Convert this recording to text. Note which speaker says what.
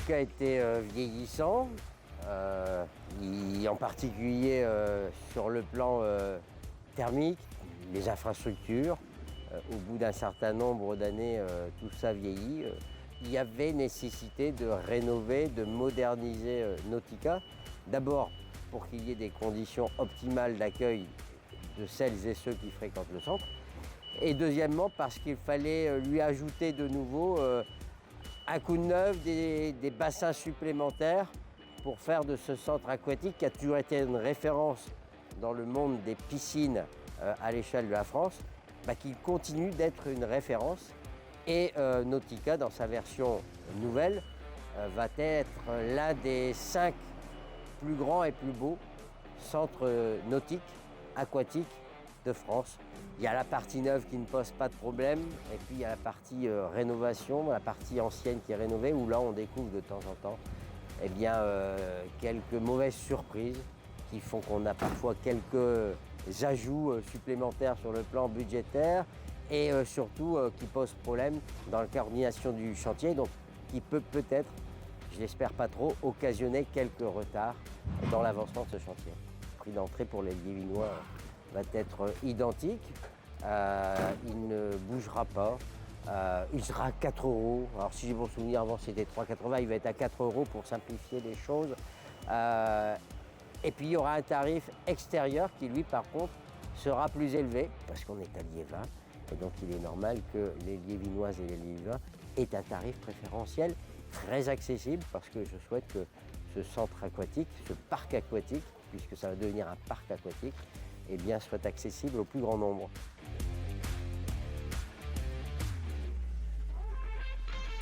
Speaker 1: Nautica était vieillissant, en particulier sur le plan thermique, les infrastructures. Au bout d'un certain nombre d'années, tout ça vieillit. Il y avait nécessité de rénover, de moderniser Nautica. D'abord, pour qu'il y ait des conditions optimales d'accueil de celles et ceux qui fréquentent le centre. Et deuxièmement, parce qu'il fallait lui ajouter de nouveau un coup de neuf, des bassins supplémentaires pour faire de ce centre aquatique, qui a toujours été une référence dans le monde des piscines à l'échelle de la France, qu'il continue d'être une référence. Et Nautica, dans sa version nouvelle, va être l'un des 5 plus grands et plus beaux centres nautiques, aquatiques de France. Il y a la partie neuve qui ne pose pas de problème, et puis il y a la partie rénovation, la partie ancienne qui est rénovée, où là on découvre de temps en temps quelques mauvaises surprises qui font qu'on a parfois quelques ajouts supplémentaires sur le plan budgétaire et surtout qui posent problème dans la coordination du chantier, donc qui peut peut-être, je l'espère pas trop, occasionner quelques retards dans l'avancement de ce chantier. Le prix d'entrée pour les Liévinois va être identique, il ne bougera pas, il sera à 4 €. Alors si j'ai bon souvenir, avant c'était 3,80 €, il va être à 4 € pour simplifier les choses. Et puis il y aura un tarif extérieur qui lui par contre sera plus élevé, parce qu'on est à Liévin, et donc il est normal que les Liévinoises et les Liévins aient un tarif préférentiel très accessible, parce que je souhaite que ce centre aquatique, ce parc aquatique, puisque ça va devenir un parc aquatique, soit accessible au plus grand nombre.